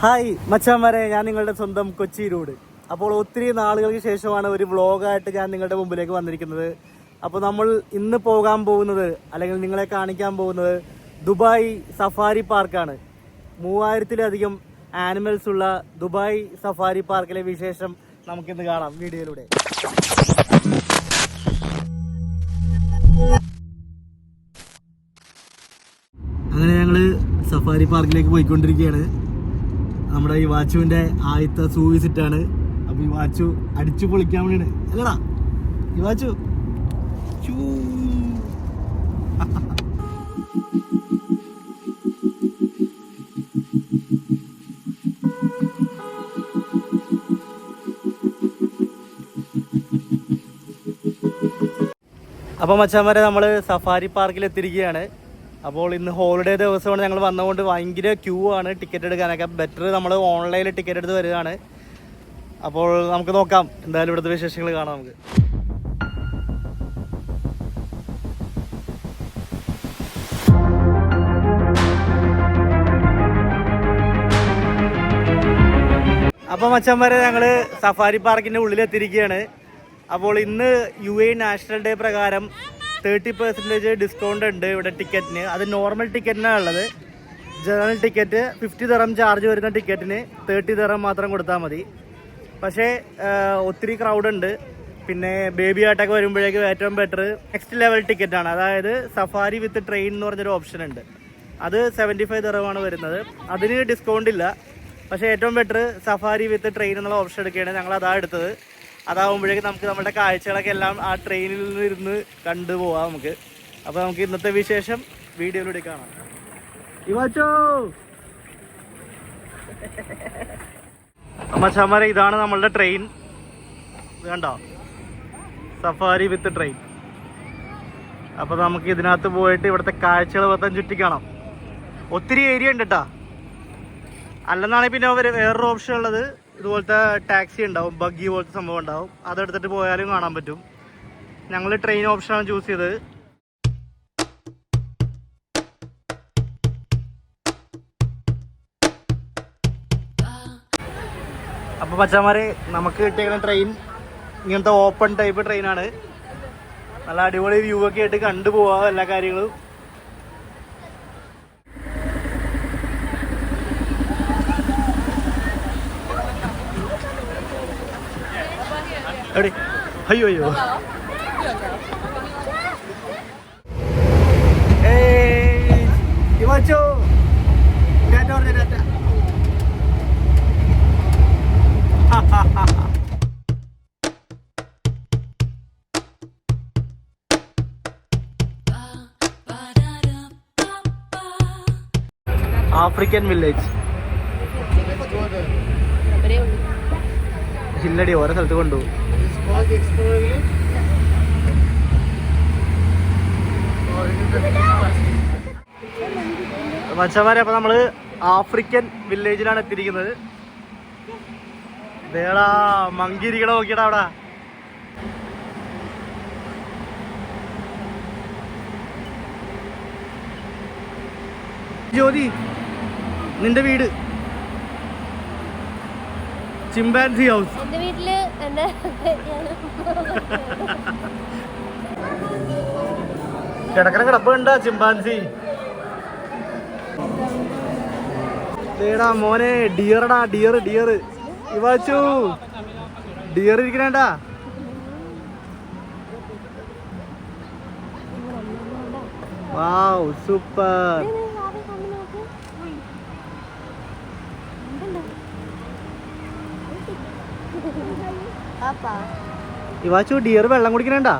Hi മച്ചാന്മാരെ, ഞാൻ നിങ്ങളുടെ സ്വന്തം കൊച്ചി റോഡ്. അപ്പോൾ ഒത്തിരി നാളുകൾക്ക് ശേഷമാണ് ഒരു വ്ളോഗായിട്ട് ഞാൻ നിങ്ങളുടെ മുമ്പിലേക്ക് വന്നിരിക്കുന്നത്. അപ്പോൾ നമ്മൾ ഇന്ന് പോകാൻ പോകുന്നത്, അല്ലെങ്കിൽ നിങ്ങളെ കാണിക്കാൻ പോകുന്നത് ദുബായ് സഫാരി പാർക്കാണ്. 3000-ലധികം ആനിമൽസ് ഉള്ള ദുബായ് സഫാരി പാർക്കിലെ വിശേഷം നമുക്കിന്ന് കാണാം വീഡിയോയിലൂടെ. അങ്ങനെ ഞങ്ങള് സഫാരി പാർക്കിലേക്ക് പോയിക്കൊണ്ടിരിക്കുകയാണ്. നമ്മുടെ ഈ വാച്ചുവിന്റെ ആദ്യത്തെ സൂ വിസിറ്റാണ്. അപ്പൊ ഈ വാച്ചു അടിച്ചു പൊളിക്കാൻ വേണ്ടിയാണ് അല്ലടാ ഈ വാച്ചു. അപ്പോൾ മച്ചാന്മാരെ, നമ്മൾ സഫാരി പാർക്കിൽ എത്തിയിരിക്കുകയാണ്. അപ്പോൾ ഇന്ന് ഹോളിഡേ ദിവസമാണ്. ഞങ്ങൾ വന്നതുകൊണ്ട് ഭയങ്കര ക്യൂ ആണ് ടിക്കറ്റ് എടുക്കാനൊക്കെ. ബെറ്റർ നമ്മൾ ഓൺലൈനിൽ ടിക്കറ്റ് എടുത്ത് വരികയാണ്. അപ്പോൾ നമുക്ക് നോക്കാം, എന്തായാലും ഇവിടുത്തെ വിശേഷങ്ങൾ കാണാം നമുക്ക്. അപ്പോൾ മച്ചാന്മാരെ, ഞങ്ങൾ സഫാരി പാർക്കിൻ്റെ ഉള്ളിലെത്തിയിരിക്കുകയാണ്. അപ്പോൾ ഇന്ന് UAE നാഷണൽ ഡേ പ്രകാരം 30% ഡിസ്കൗണ്ട് ഉണ്ട് ഇവിടെ ടിക്കറ്റിന്. അത് നോർമൽ ടിക്കറ്റിനാണ് ഉള്ളത്. ജനറൽ ടിക്കറ്റ് 50 ദിറം ചാർജ് വരുന്ന ടിക്കറ്റിന് 30 ദിറം മാത്രം കൊടുത്താൽ മതി. പക്ഷേ ഒത്തിരി ക്രൗഡ് ഉണ്ട്. പിന്നെ ബേബി ആയിട്ടൊക്കെ വരുമ്പോഴേക്കും ഏറ്റവും ബെറ്റർ നെക്സ്റ്റ് ലെവൽ ടിക്കറ്റാണ്. അതായത് സഫാരി വിത്ത് ട്രെയിൻ എന്ന് പറഞ്ഞൊരു ഓപ്ഷൻ ഉണ്ട്. അത് 75 ദിറമാണ് വരുന്നത്. അതിന് ഡിസ്കൗണ്ട് ഇല്ല. പക്ഷേ ഏറ്റവും ബെറ്റർ സഫാരി വിത്ത് ട്രെയിൻ എന്നുള്ള ഓപ്ഷൻ എടുക്കുകയാണ്. ഞങ്ങൾ അതാ എടുത്തത്. അതാവുമ്പോഴേക്കും നമുക്ക് നമ്മുടെ കാഴ്ചകളൊക്കെ എല്ലാം ആ ട്രെയിനിൽ ഇരുന്ന് കണ്ടുപോവാം നമുക്ക്. അപ്പോൾ നമുക്ക് ഇന്നത്തെ വിശേഷം വീഡിയോയിലൂടെ കാണാം. മച്ചാന്മാരെ, ഇതാണ് നമ്മളുടെ ട്രെയിൻ. കണ്ടോ, സഫാരി വിത്ത് ട്രെയിൻ. അപ്പോൾ നമുക്ക് ഇതിനകത്ത് പോയിട്ട് ഇവിടുത്തെ കാഴ്ചകൾ മൊത്തം ചുറ്റിക്കാണാം. ഒത്തിരി ഏരിയ ഉണ്ട് കേട്ടോ. അല്ലെന്നാണെങ്കിൽ പിന്നെ വേറൊരു ഓപ്ഷൻ ഉള്ളത്, ഇതുപോലത്തെ ടാക്സി ഉണ്ടാവും, ബഗ്ഗി പോലത്തെ സംഭവം ഉണ്ടാവും. അതെടുത്തിട്ട് പോയാലും കാണാൻ പറ്റും. ഞങ്ങൾ ട്രെയിൻ ഓപ്ഷനാണ് ചൂസ് ചെയ്തത്. അപ്പോൾ മച്ചാന്മാരെ, നമുക്ക് കിട്ടിയ ട്രെയിൻ ഇങ്ങനത്തെ ഓപ്പൺ ടൈപ്പ് ട്രെയിനാണ്. നല്ല അടിപൊളി വ്യൂ ഒക്കെ ആയിട്ട് കണ്ടുപോവാം എല്ലാ കാര്യങ്ങളും. അയ്യോ അയ്യോ, ആഫ്രിക്കൻ വില്ലേജ് ഇല്ലടി, ഓരോ സ്ഥലത്ത് കൊണ്ടുപോകും. മച്ചന്മാരെ, അപ്പൊ നമ്മള് ആഫ്രിക്കൻ വില്ലേജിലാണ് എത്തിയിരിക്കുന്നത്. വേടാ മങ്കിരികളെ നോക്കിയടാ അവിടെ. ജ്യോതി, നിന്റെ വീട് ചിമ്പാൻസി ഹൗസ്. കിടക്കണ കിടപ്പ് കണ്ട ചിമ്പാൻസി. േടാ മോനെ, ഡിയറടാ, ഡിയർ ഡിയർ. ഇവാച്ചു ഡിയർ ഇരിക്കണേണ്ടാ. വാവ്, സൂപ്പർ. ഇവാച്ചു ഡിയർ വെള്ളം കുടിക്കണേണ്ടാ.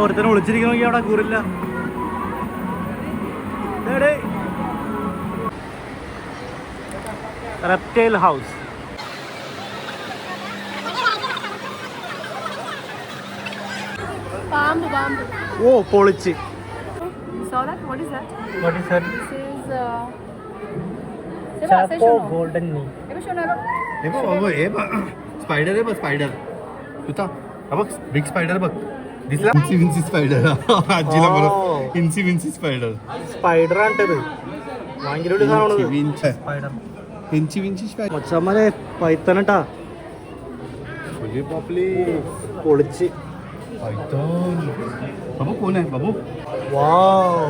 ഒരുത്തനെ വിളിച്ചിരിക്കണമെങ്കിൽ അവിടെ കൂറില്ല. Reptile house. ഓ, പൊളിച്ച്. ഗോൾഡൻ നീ. स्पाइडर आहे बघ, स्पाइडर. तुझा बघ, बिग स्पाइडर बघ. Incy Wincy spider. Ajila bro. Incy Wincy spider. Spider ആണിട്ടത്. ഭയങ്കര ഒരു സാധനമാണ് Wincy. Spider. Incy Wincy spider. മച്ചന്മാരെ പൈത്തനട്ടാ Fully properly. പൊളിച്ച്. Python. Babu कौन है बाबू? വാവ്.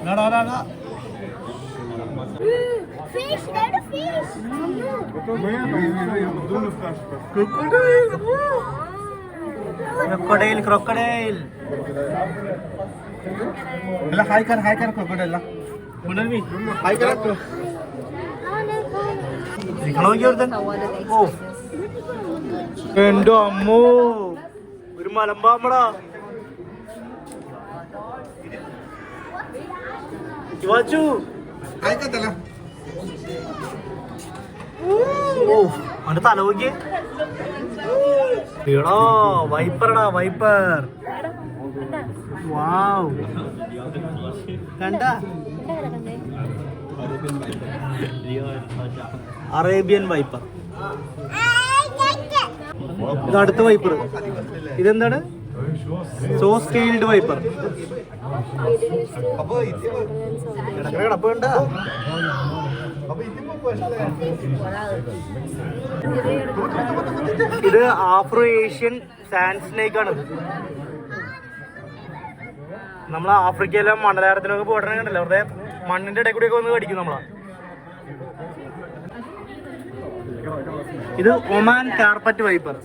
ना ना ना ना. Fish, where the fish? Crocodile crocodile. ला हाय कर crocodile ला. ഉണ്ടോ നീ? हाय कर. നോക്കി ഒരുത്തൻ. ഓ എന്റെ അമ്മോ ഒരു മലമ്പാമ്പടാ. വാച്ചു. हाय कर तला. ഓ അവന്റെ തല നോക്കിയേ. എടാ വൈപ്പറടാ വൈപ്പർ. വാവ് കണ്ട അറേബ്യൻ വൈപ്പർ. ഇത് അടുത്ത വൈപ്പർ. ഇതെന്താണ്? So scaled wiper. കിടപ്പ് കണ്ട. ഇത് ആഫ്രോ ഏഷ്യൻ സാൻഡ് സ്നേക്ക് ആണ്. നമ്മൾ ആഫ്രിക്കയിലെ മണലാരത്തിലൊക്കെ പോയിട്ടുണ്ടെങ്കിൽ കണ്ടല്ലോ വെറുതെ മണ്ണിന്റെ ഇടയിൽ കൂടിയൊക്കെ വന്ന് കടിക്കും നമ്മളാ. ഇത് ഒമാൻ കാർപ്പറ്റ് വൈപ്പർ.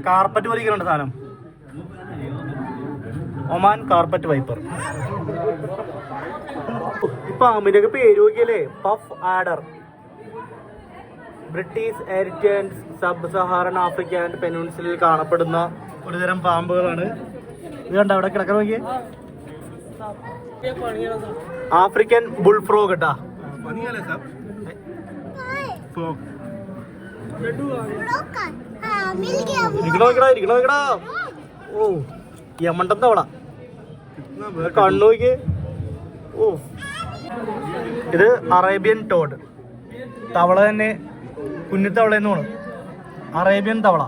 കാർപ്പറ്റ് വലിക്കുന്നുണ്ട് സാധനം. Oman carpet viper. ഇപ്പൊ അമിനൊക്കെ പേര് നോക്കിയല്ലേ. Puff adder. ബ്രിട്ടീഷ് എരിറ്റൻസ് സബ് സഹാറൻ ആഫ്രിക്ക ആൻഡ് പെനിൻസുലയിൽ കാണപ്പെടുന്ന ഒരുതരം പാമ്പുകളാണ്. ഇത് കണ്ട അവിടെ കിടക്കാൻ നോക്കിയേ. ആഫ്രിക്കൻ ബുൾ ഫ്രോഗ് കേട്ടാ. ഇരിക്കണോക്കടാ. ഓ യമണ്ടൻ തവള. കണ്ണു നോക്കിയേ. ഓ ഇത് അറേബ്യൻ ടോഡ്. തവള തന്നെ കുഞ്ഞിത്തവള എന്ന് തോന്നുന്നു. അറേബ്യൻ തവള.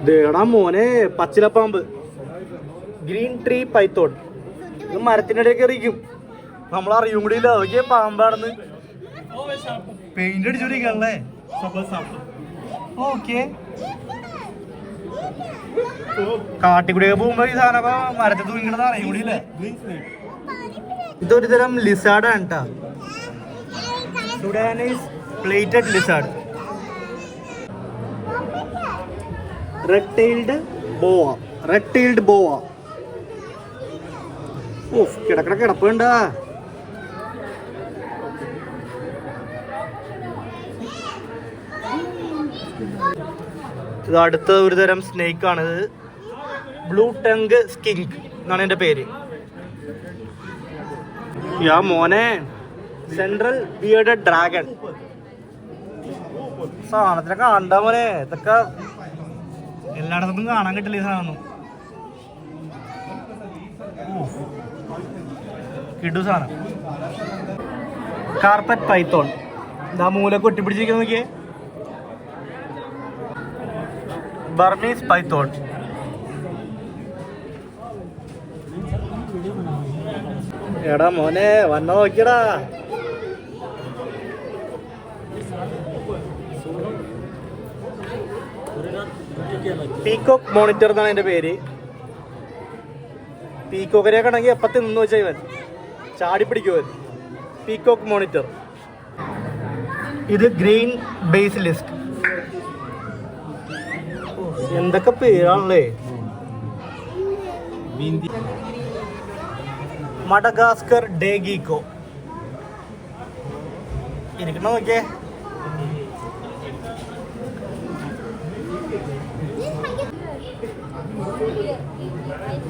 ദേടാ മോനെ പച്ചിലപ്പാമ്പ്. Green tree Python. ഇത് മരത്തിനിടയിൽ കയറിയിരിക്കും. നമ്മളറിയും കൂടി ഇല്ല അതൊക്കെ പാമ്പാണെന്ന്. പെയിന്റ് അടിച്ചോണ്ടിരിക്കണല്ലേ. ഓക്കെ കാട്ടിക്കൂടിയൊക്കെ പോകുമ്പോ ഈ സാധനമൊക്കെ മരത്തിൽ തൂങ്ങിക്കണത് അറിയും കൂടി ഇല്ലേ. ഇതൊരു തരം ലിസാർഡാണ് കേട്ടാ. Sudanese plated lizard. Red tailed bower. Of കിടക്കണ കിടപ്പ് കണ്ടാ. ഇത് അടുത്ത ഒരു തരം സ്നേക്ക് ആണിത്. ബ്ലൂ ടങ് സ്കിങ്ക് എന്നാണ് എൻ്റെ പേര്. യാ മോനെ സെൻട്രൽ ബിയർഡഡ് ഡ്രാഗൺ. സാധനത്തിനെ കാണണ്ട മോനെ. ഇതൊക്കെ എല്ലായിടത്തും കാണാൻ കിട്ടില്ല ഈ സാധനം. കിടു സാധനം. Carpet Python. ഇതാ മൂല കൊട്ടിപ്പിടിച്ചിരിക്കുന്ന നോക്കിയേ. Burmese Python. എടാ മോനെ വന്ന നോക്കിയടാ. പീകോക്ക് മോണിറ്റർ എന്നാണ് എൻ്റെ പേര്. പീകോക്കിനെ കണെങ്കിൽ എപ്പത്തി നിന്ന് വെച്ചാൽ ഇവൻ ചാടി പിടിക്കുവൻ. Peacock monitor. ഇത് ഗ്രീൻ ബേസിലിസ്ക്. എന്തൊക്കെ പേരാണല്ലേ. Madagascar day gecko. ഇരിക്കണ നോക്കിയേ.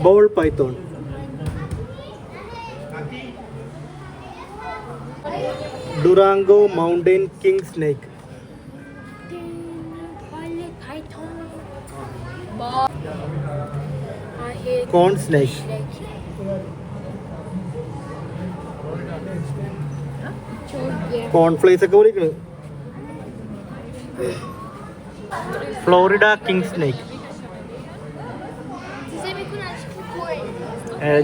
Ball python. Durango mountain king snake. Corn snake. Cornflakes ഒക്കെ വിളിക്കണ്. Florida king snake.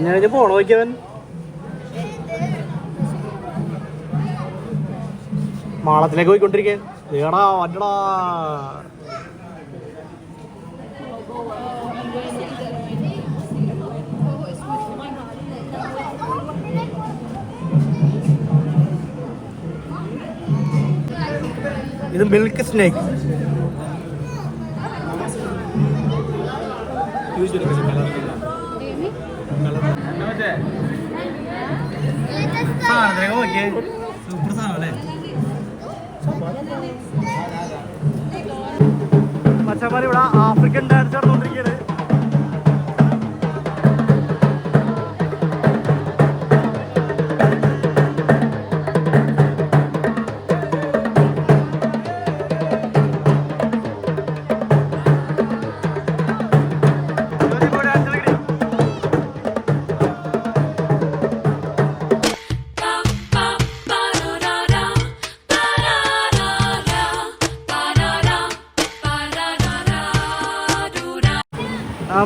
ഞാൻ പോണോ നോക്കിയവൻ. മാളത്തിലേക്ക് പോയിക്കൊണ്ടിരിക്കാൻ. ഏടാ വറ്റടാ. ഇത് മിൽക്ക് സ്നേക്ക്. സൂപ്പർ സാധനം അല്ലേ. മച്ചന്മാർ ഇവിടെ ആഫ്രിക്കൻ ഡാൻസ് നടന്നുകൊണ്ടിരിക്കുകയാണ്.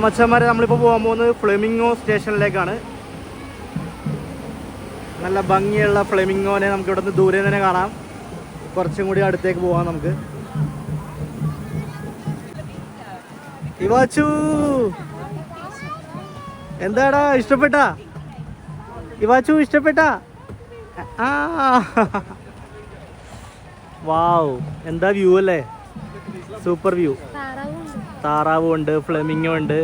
മച്ചന്മാരെ നമ്മളിപ്പോൾ പോകാൻ പോകുന്നത് ഫ്ലെമിംഗോ സ്റ്റേഷനിലേക്കാണ്. നല്ല ഭംഗിയുള്ള ഫ്ലെമിംഗോനെ നമുക്ക് ഇവിടെ നിന്ന് ദൂരെ തന്നെ കാണാം. കുറച്ചും കൂടി അടുത്തേക്ക് പോവാം നമുക്ക്. ഇവാച്ചു എന്താടാ ഇഷ്ടപ്പെട്ടാ? ഇവാച്ചു ഇഷ്ടപ്പെട്ടാ? ആ വാവ്, എന്താ വ്യൂ അല്ലേ, സൂപ്പർ വ്യൂ. താറാവും ഉണ്ട്, ഫ്ലെമിംഗോ ഉണ്ട്.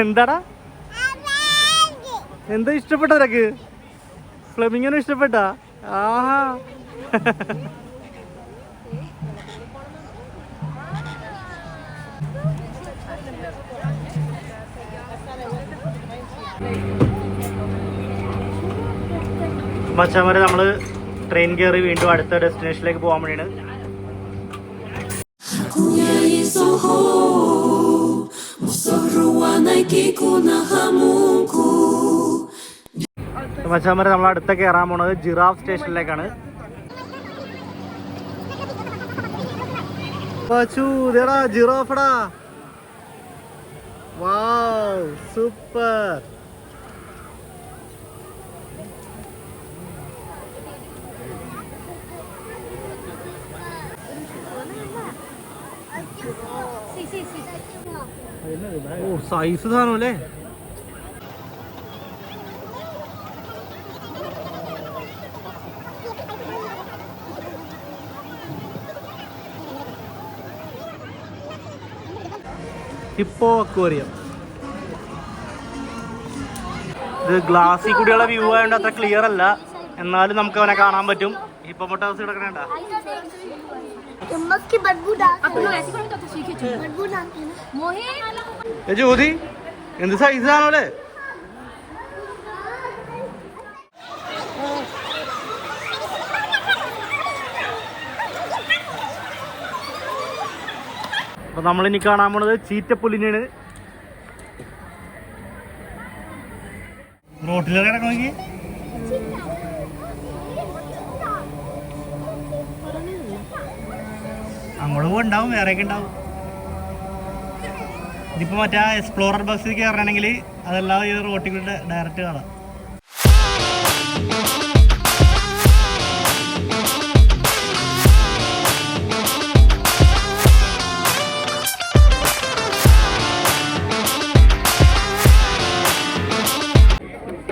എന്താടാ, എന്താ ഇഷ്ടപ്പെട്ട നിനക്ക്? ഫ്ലെമിംഗോനെ ഇഷ്ടപ്പെട്ടാ? ആഹാ. മച്ചാമാരെ നമ്മള് ട്രെയിൻ കയറി വീണ്ടും അടുത്ത ഡെസ്റ്റിനേഷനിലേക്ക് പോകാൻ വേണ്ടിയാണ്. മച്ചാമാരെ നമ്മൾ അടുത്ത കയറാൻ പോണത് ജിറാഫ് സ്റ്റേഷനിലേക്കാണ്. ജിറാഫടാ, വാവ് സൂപ്പർ. ഓ സൈസ് സാധനം അല്ലേ. Hippo aquarium. ഇത് ഗ്ലാസ്സിൽ കൂടിയുള്ള വ്യൂ ആയതുകൊണ്ട് അത്ര ക്ലിയർ അല്ല, എന്നാലും നമുക്ക് അവനെ കാണാൻ പറ്റും. ഹിപ്പോപ്പൊട്ടാമസ് കിടക്കണേണ്ട. ജ്യോതി എന്ത് സൈസ് ആണോ അല്ലേ. അപ്പൊ നമ്മളിനി കാണാൻ പോണത് ചീറ്റപ്പുല്ലിനാണ്. റോട്ടിലേക്ക് കിടക്കണമെങ്കിൽ അങ്ങോട്ട് ഉണ്ടാവും, വേറെയൊക്കെ ഉണ്ടാവും. ഇതിപ്പോൾ മറ്റേ എക്സ്പ്ലോറർ ബസ്സിൽ കയറണമെങ്കിൽ അതല്ലാതെ ഇത് റോട്ടിൽ കൂടെ ഡയറക്റ്റ് കാണാം.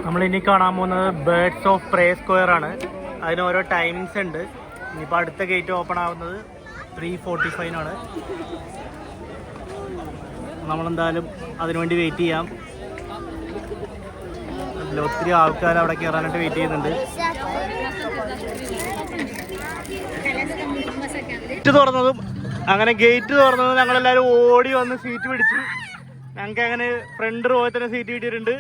നമ്മളിനി കാണാൻ പോകുന്നത് ബേർഡ്സ് ഓഫ് പ്രേ സ്ക്വയർ ആണ്. അതിന് ഓരോ ടൈമിങ്സ് ഉണ്ട്. ഇനിയിപ്പോൾ അടുത്ത ഗേറ്റ് ഓപ്പൺ ആവുന്നത് 3:45 നമ്മളെന്തായാലും അതിനുവേണ്ടി വെയിറ്റ് ചെയ്യാം. അതിൽ ഒത്തിരി ആൾക്കാർ അവിടെ കയറാനായിട്ട് വെയിറ്റ് ചെയ്യുന്നുണ്ട്. ഗേറ്റ് തുറന്നതും ഞങ്ങളെല്ലാവരും ഓടി വന്ന് സീറ്റ് പിടിച്ചു. ഞങ്ങൾക്ക് അങ്ങനെ ഫ്രണ്ട് റോയിൽ തന്നെ സീറ്റ് കിട്ടിയിട്ടുണ്ട്.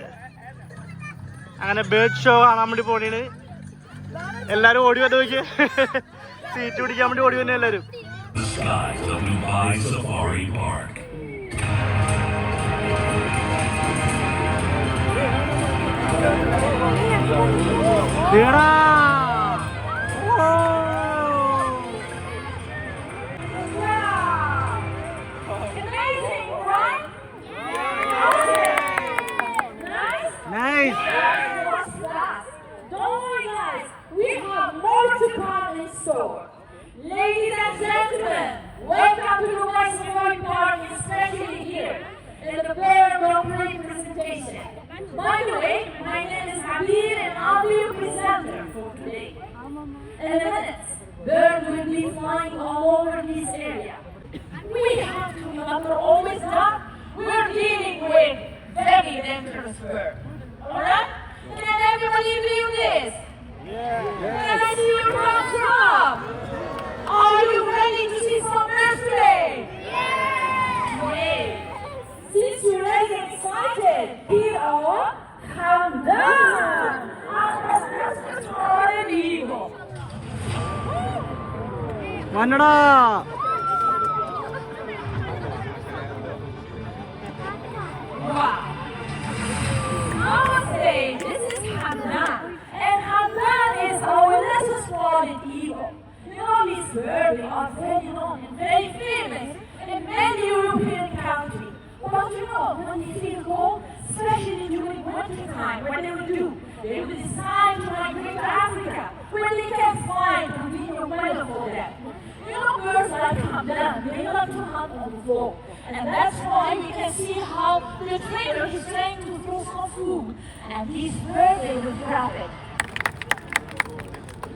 അങ്ങനെ ബേർഡ് ഷോ കാണാൻ വേണ്ടി പോണേണ്. എല്ലാരും ഓടി വന്ന് നോക്കിയ സീറ്റ് പിടിക്കാൻ വേണ്ടി ഓടി വന്നെ എല്ലാരും. Nice. Don't worry, guys. We have more to come in store. Ladies and gentlemen, welcome to the West Safari Park, especially here in the Bird Grand Prix presentation. By the way, my name is Habir and I'll be your presenter for today. In a minute, birds will be flying all over this area. We have to remember always that we're dealing with very dangerous birds. Alright? Can everybody believe this? Can I see your hands up? Are you ready to see some birds today? Great. Since you're really excited, here are countdown. For an eagle. വന്നടാ. Wow. Namaste, this is Hamdan. And Hamdan is our lesser spotted eagle. You know, these birds are very known and very famous in many European countries. But you know, when they feel cold, especially during winter time, what they will do? They will decide to migrate to Africa, where they can find convenient weather for them. You know, birds like Hamdan, they love to hunt on the floor. And that's why we can see how the trainer is trying to throw some food. And these birds, they will grab it.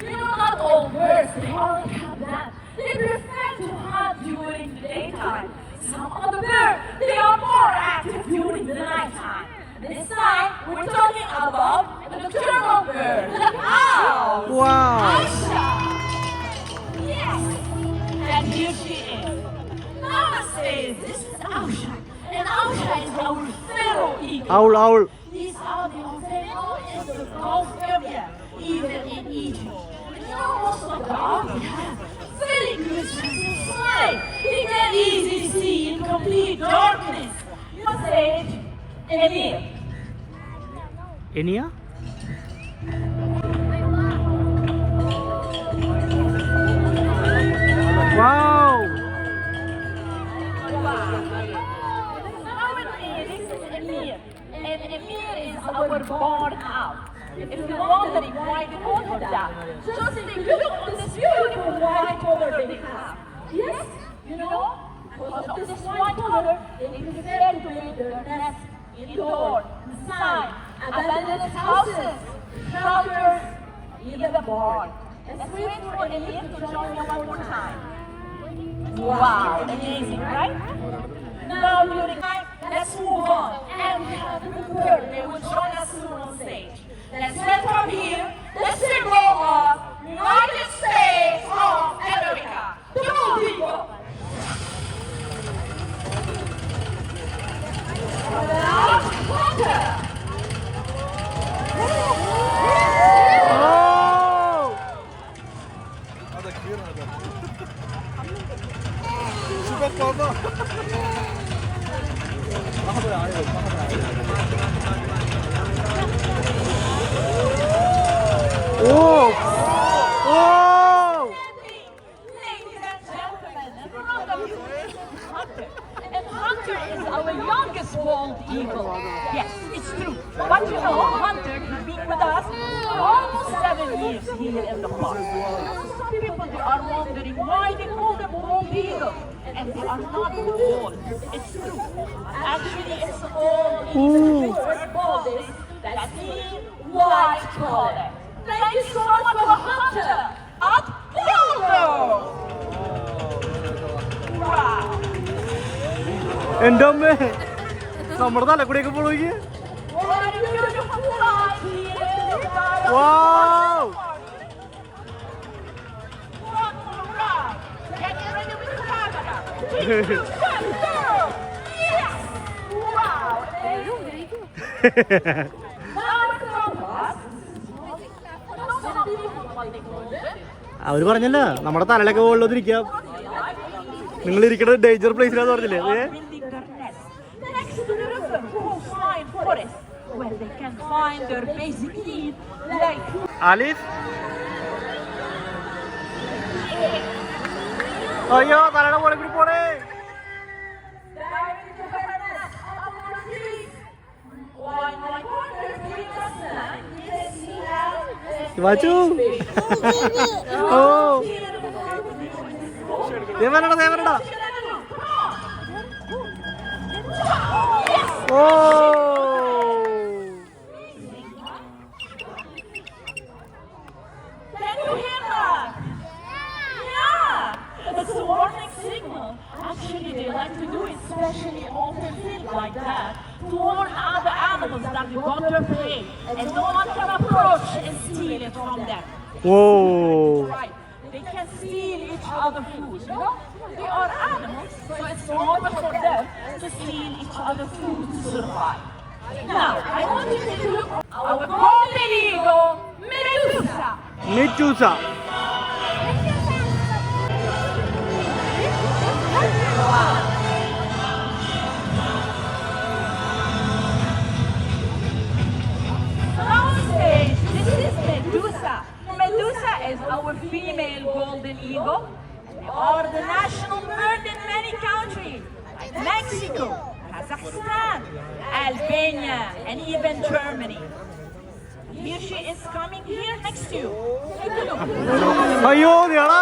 You know, not all birds, they all have that. They prefer to hunt during the daytime. Some other birds, they are more active during the nighttime. This time, we're talking about the nocturnal bird, the owl. Wow. Aisha. Yes. And here she is. Namaste, this is Ausha. And Ausha is our feral eagle. Owl. These are the feral in the Gulf area, even in Egypt. You know, most of the owls have very good sense of sight. They can easily see in complete darkness. You must say it in here. Enia? Wow. And Emir is our barn owl. If you're wondering why they call him that, just take a look at this beautiful white color they have. Yes, you know, because of this white color, they prefer to make their nest indoors, inside, abandoned houses, shelters, even the barn. Let's wait for Emir to join you one more time. Wow, amazing, right? Now, during night, let's move on. And we have the bird that will join us soon on stage. Let's welcome here the symbol of United States of America, the bald eagle. Now, Hunter. Oh! Oh! Ladies and gentlemen, in front of you is Hunter. And Hunter is our youngest bald eagle. Yes, it's true. But you know, Hunter has been with us for almost 7 years here in the park. Some people they are wondering why they call them bald eagle. And they are not bald. It's true. Actually, it's all in the word baldness that means white color. Thank you so much for Hunter at Polo! Wow! എൻ്റെ അമ്മേ നമ്മുടെ തലക്കൂടെയൊക്കെ പോയി. What a beautiful flight here! Wow! One more ride! Get ready with the camera! 3, 2, 1, go! Yes! Wow! Now it's our അവര് പറഞ്ഞല്ലോ നമ്മുടെ തലയിലൊക്കെ വെള്ളത്തിരിക്കാം. നിങ്ങൾ ഇരിക്കുന്നത് ഡേഞ്ചർ പ്ലേസിലാന്ന് പറഞ്ഞില്ലേ? Next to the river, fine forest, where they can find their basic needs like Alif, അയ്യോ തലയുടെ പോലെ കൂടി പോണേ. വാച്ചു ഓ ദേവനടാ ദേവനടാ ഓ Can you hear that? Yeah, it's a warning signal. Actually, they like to do it, especially open field like that, to warn other animals that they got their prey, and no one can approach and steal it from them. Oh Right? They can steal each other food. You know, they are animals, so it's normal for them to steal each other food to survive. Now, I want you to look at our golden eagle, Medusa. Medusa. Nowadays, this is Medusa. Medusa is our female golden eagle. They are the national bird in many countries, like Mexico, Kazakhstan, Albania, and even Germany. Here she is coming here next to you. Take a look. അയ്യോ ദേടാ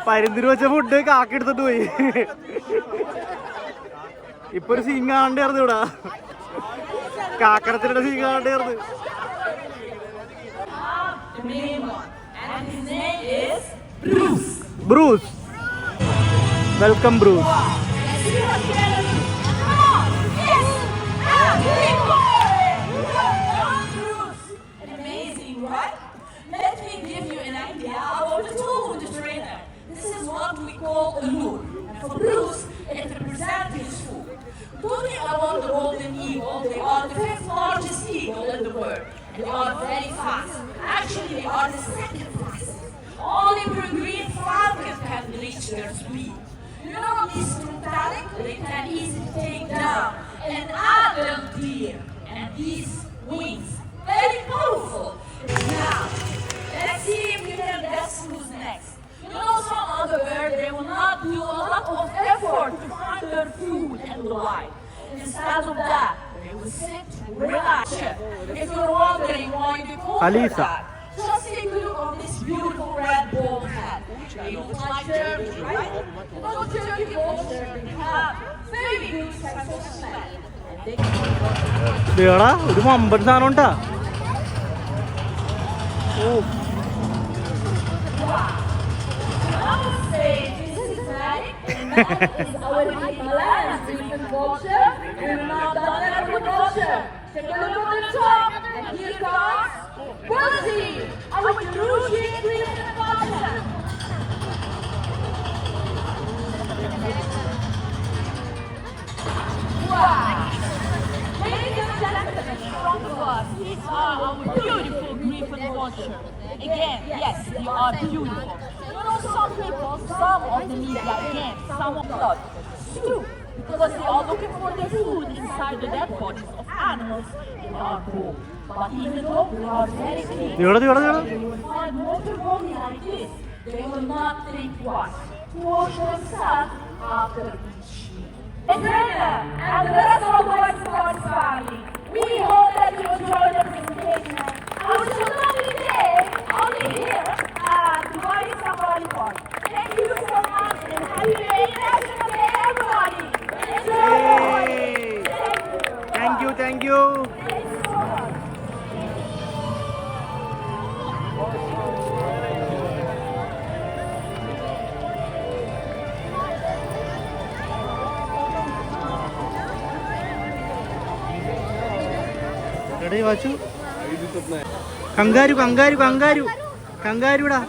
പരുന്തിന് വെച്ച food കാക്കെടുത്തിട്ട് പോയി. ഇപ്പൊ ഒരു scene കാണണ്ടായിരുന്നു ഇവിടെ, കാക്കടത്തിന്റെ scene കാണണ്ടായിരുന്നു. The main one, and his name is Bruce. Bruce, welcome Bruce. Let's see what he can do. Come on, yes, and keep going. Bruce, amazing, right? Let me give you an idea about the tool with the trainer. This is what we call a lure. And for Bruce, it represents his food. Talking about the golden eagle, they are the fifth largest eagle in the world. They are very fast. Actually, they are the second fastest. Only peregrine falcons can reach their speed. You know, these traumatic, they can easily take down an adult deer. And these wings, very powerful. Now, let's see if you can guess who's next. You know, some other bird, they will not do a lot of effort to find their food in the wild. Instead of that, they will sit, relax. If you're wondering why they call it Alisa. that, just take a look on this beautiful red bald head. They look like turkey, right? You know, turkey balls, they have very good sense of smell. And they ദേടാ ഒരു മമ്പൻ സാധനം ഉണ്ടാ. ഓ I would say this is exotic, and that is our Himalayan breeding culture. We're not done agriculture. Take a look at the top, and here comes Buzzy, our Peruvian breeding culture. Wow! Ladies and gentlemen, from us, these are our beautiful griffon vulture. Again, yes, they are beautiful. You know, some people, some of the media, again, some of blood. It's true, because they are looking for their food inside the dead bodies of animals in our home. But even though they are very clean, ദേടാ ദേടാ ദേടാ they will find water body like this. They will not think twice to wash themselves after each meal. Trainer and the rest of the West Sports family, we hope that you enjoy the presentation. I wish you a lovely day only here at Dubai Safari Park. Thank you so much and happy International Day, everybody. Enjoy. Thank you thank you. Thank you so much. എടേ watch kangaroo kangaroo kangaroo കങ്കാരുടാ.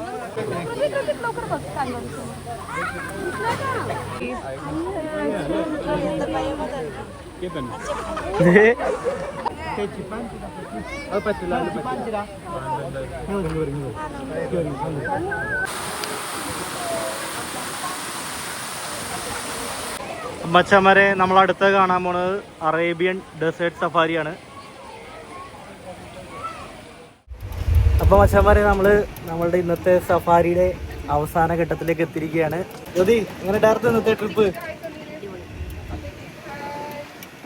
ദേ അത് പറ്റില്ല, അത് പറ്റില്ല. മച്ചന്മാരെ, നമ്മളടുത്ത് കാണാൻ പോണത് Arabian desert സഫാരിയാണ്. അപ്പോൾ മച്ചന്മാരെ, നമ്മളുടെ ഇന്നത്തെ സഫാരിയുടെ അവസാന ഘട്ടത്തിലേക്ക് എത്തിയിരിക്കുകയാണ്. ജ്യോതി, എങ്ങനെ ഡയറക്റ്റ് ഇന്നത്തെ ട്രിപ്പ്?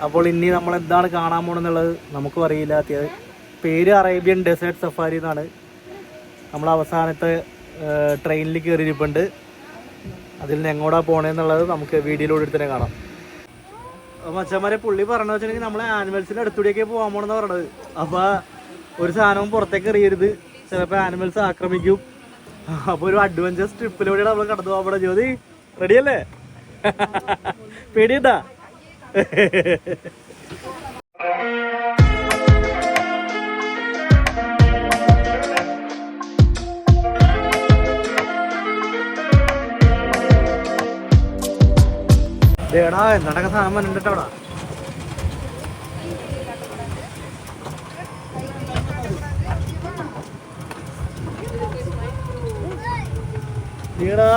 അപ്പോൾ ഇനി നമ്മൾ എന്താണ് കാണാൻ പോകണമെന്നുള്ളത് നമുക്കും അറിയില്ല. പേര് അറേബ്യൻ ഡെസേർട്ട് സഫാരി എന്നാണ്. നമ്മൾ അവസാനത്തെ ട്രെയിനിൽ കയറിയിരിപ്പുണ്ട്. അതിൽ നിന്ന് എങ്ങോട്ടാ പോകണമെന്നുള്ളത് നമുക്ക് വീഡിയോയിലൂടെ തന്നെ കാണാം. മച്ചന്മാരെ, പുള്ളി പറഞ്ഞു വെച്ചിട്ടുണ്ടെങ്കിൽ നമ്മളെ ആനിമൽസിൻ്റെ അടുത്തൂടെയൊക്കെ പോകാൻ പോകണമെന്ന് പറഞ്ഞത്. അപ്പോൾ ഒരു സാധനവും പുറത്തേക്ക് എറിയരുത്, ചിലപ്പോൾ ആനിമൽസ് ആക്രമിക്കും. അപ്പോൾ ഒരു അഡ്വഞ്ചർ ട്രിപ്പിലൂടെയാണ് നമ്മൾ കടന്നു പോകാൻ പോകണം. ജ്യോതി, റെഡിയല്ലേ? പേടിയുണ്ടാ? േടാ, എന്തൊക്കെ സാധനം വന്നിട്ട് അവിടെ. േടാ,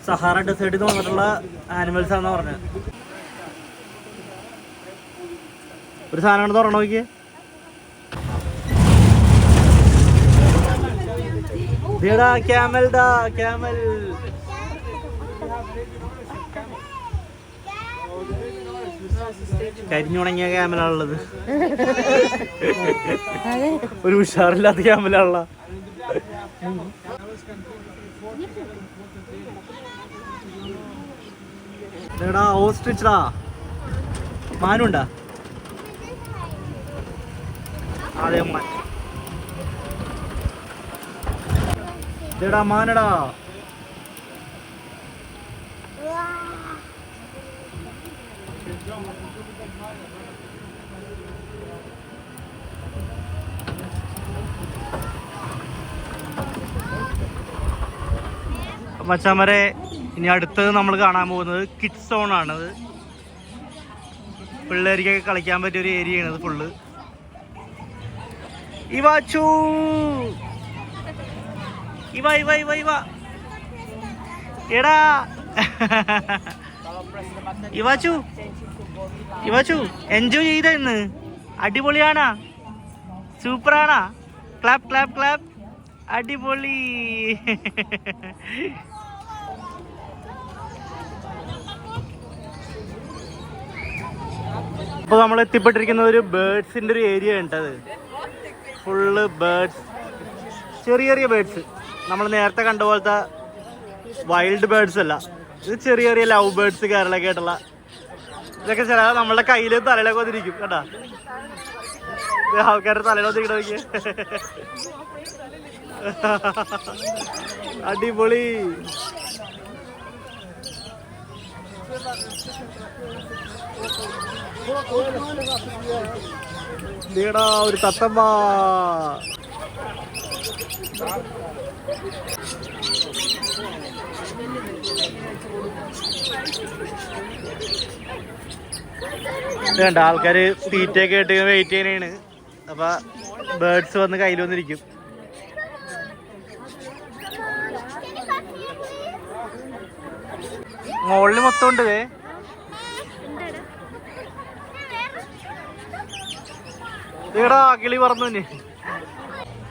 സഹാറ ഡെസേർട്ടിൽ നിന്ന് വന്നിട്ടുള്ള ആനിമൽസ് ആണെന്ന് പറഞ്ഞത്. ഒരു സാധനം തുറന്നു നോക്കിയേ. ക്യാമൽ ദാ, ക്യാമൽ. കരിഞ്ഞുണങ്ങിയ ക്യാമലാണുള്ളത്. ഒരു ഉഷാറില്ലാത്ത ക്യാമലാണുള്ള. ഓസ്ട്രിച്ചാ, മാനുണ്ടാ? അതെ, ഇതെടാ മാനടാ. മച്ചാമരെ, ഇനി അടുത്തത് നമ്മൾ കാണാൻ പോകുന്നത് കിഡ്സ് സോൺ ആണത്. പിള്ളേർക്കൊക്കെ കളിക്കാൻ പറ്റിയ ഒരു ഏരിയ ആണത് ഫുള്ള്. ഇവാച്ചു, ഇവ ഇവ ഇവ ഇവ എടാ. ഇവാച്ചു, ഇവാച്ചു, എൻജോയ് ചെയ്ത ഇന്ന്? അടിപൊളിയാണാ? സൂപ്പറാണാ? Clap clap clap. അടിപൊളി. അപ്പോൾ നമ്മൾ എത്തിപ്പെട്ടിരിക്കുന്ന ഒരു ബേർഡ്സിൻ്റെ ഒരു ഏരിയ ഉണ്ടത്. ഫുള്ള് ബേർഡ്സ്, ചെറിയ ചെറിയ ബേർഡ്സ്. നമ്മൾ നേരത്തെ കണ്ട പോലത്തെ വൈൽഡ് ബേർഡ്സ് അല്ല, ഇത് ചെറിയ ചെറിയ ലവ് ബേർഡ്സ് കേരളൊക്കെ ആയിട്ടുള്ള. ഇതൊക്കെ ചില നമ്മളുടെ കയ്യിൽ തലയിലൊക്കെ വന്നിരിക്കും കേട്ടാ. ആൾക്കാരുടെ തലയിലൊന്നിരിക്കണ നോക്കിയേ. അടിപൊളി. ീടാ, ഒരു തത്തമ്മ. വേണ്ട, ആൾക്കാര് തീറ്റയൊക്കെ ആയിട്ട് വെയിറ്റ് ചെയ്യാനാണ്. അപ്പൊ ബേർഡ്സ് വന്ന് കയ്യിൽ വന്നിരിക്കും. മുകളിൽ മൊത്തം ഉണ്ട്. േടാ, കിളി പറന്നു തന്നെ.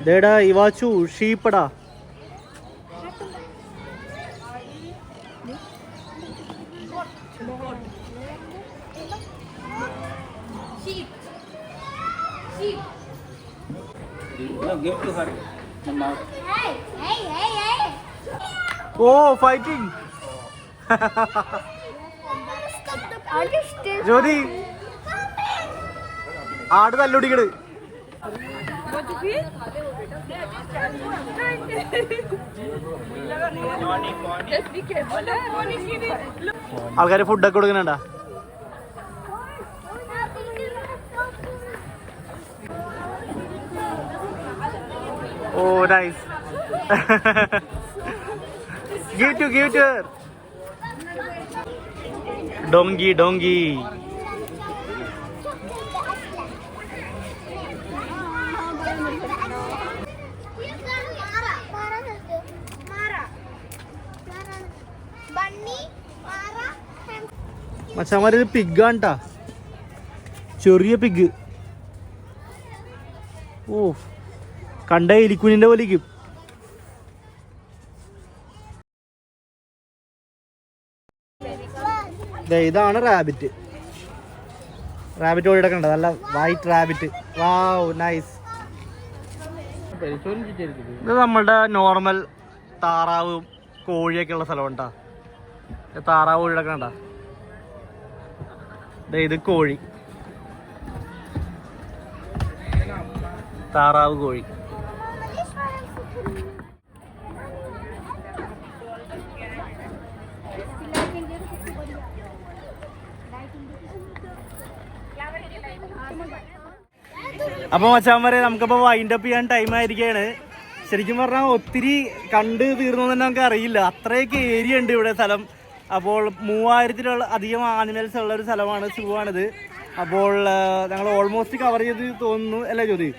ദേടാ, ഇവാച്ചു, ഷീപ്പടാ. ഓ, ഫൈറ്റിംഗ്. ജ്യോതി, ആട് തല്ലുടിക്കട്. ആൾക്കാര് ഫുഡൊക്കെ കൊടുക്കുന്നുണ്ടാ? ഓ, nice. give to her. Donkey. മച്ചാമാര് ഇത് പിഗാണ് ട്ടാ, ചെറിയ പിഗ്. ഓ കണ്ട എലിക്കുഞ്ഞിന്റെ പോലിരിക്കും. ഇതാണ് റാബിറ്റ്. റാബിറ്റ് ഓടി കിടക്കണ്ട, നല്ല വൈറ്റ് റാബിറ്റ്. Wow nice. ഇത് നമ്മളുടെ നോർമൽ താറാവും കോഴിയൊക്കെ ഉള്ള സ്ഥലം ഉണ്ടാ. താറാവ് കോഴി കിടക്കണ്ട. ഇത് കോഴി, താറാവ് കോഴി. അപ്പോൾ മച്ചാന്മാരെ നമുക്കിപ്പോ വൈൻഡ് അപ്പ് ചെയ്യാൻ ടൈം ആയിരിക്കുകയാണ്. ശരിക്കും പറഞ്ഞാൽ ഒത്തിരി കണ്ട് തീർന്നു തന്നെ നമുക്ക് അറിയില്ല, അത്രയൊക്കെ ഏരിയ ഉണ്ട് ഇവിടെ സ്ഥലം. അപ്പോൾ 3000-ൽ അധികം ആനിമൽസ് ഉള്ള ഒരു സ്ഥലമാണ്, സൂ ആണിത്. അപ്പോൾ ഞങ്ങൾ ഓൾമോസ്റ്റ് കവർ ചെയ്ത് തോന്നുന്നു അല്ലേ ജ്യോതി?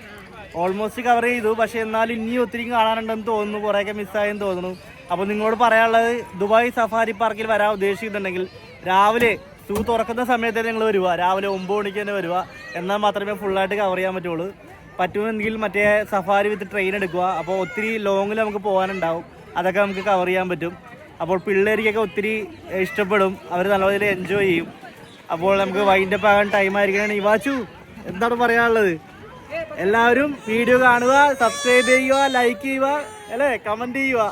ഓൾമോസ്റ്റ് കവർ ചെയ്തു. പക്ഷേ എന്നാലും ഇനിയും ഒത്തിരി കാണാനുണ്ടെന്ന് തോന്നുന്നു, കുറേയൊക്കെ മിസ്സായെന്ന് തോന്നുന്നു. അപ്പോൾ നിങ്ങളോട് പറയാനുള്ളത്, ദുബായ് സഫാരി പാർക്കിൽ വരാൻ ഉദ്ദേശിക്കുന്നുണ്ടെങ്കിൽ രാവിലെ സൂ തുറക്കുന്ന സമയത്ത് നിങ്ങൾ വരിക. രാവിലെ 9 മണിക്ക് തന്നെ വരിക, എന്നാൽ മാത്രമേ ഫുള്ളായിട്ട് കവർ ചെയ്യാൻ പറ്റുള്ളൂ. പറ്റുമെങ്കിൽ മറ്റേ സഫാരി വിത്ത് ട്രെയിൻ എടുക്കുക. അപ്പോൾ ഒത്തിരി ലോങ്ങിൽ നമുക്ക് പോകാനുണ്ടാവും, അതൊക്കെ നമുക്ക് കവർ ചെയ്യാൻ പറ്റും. അപ്പോൾ പിള്ളേർക്കൊക്കെ ഒത്തിരി ഇഷ്ടപ്പെടും, അവർ നല്ലപോലെ എൻജോയ് ചെയ്യും. അപ്പോൾ നമുക്ക് വൈൻഡപ്പ് ആകാൻ ടൈം ആയിരിക്കണം. ഇവാച്ചു എന്താണ് പറയാനുള്ളത്? എല്ലാവരും വീഡിയോ കാണുക, സബ്സ്ക്രൈബ് ചെയ്യുക, ലൈക്ക് ചെയ്യുക, അല്ലേ, കമൻറ്റ് ചെയ്യുക.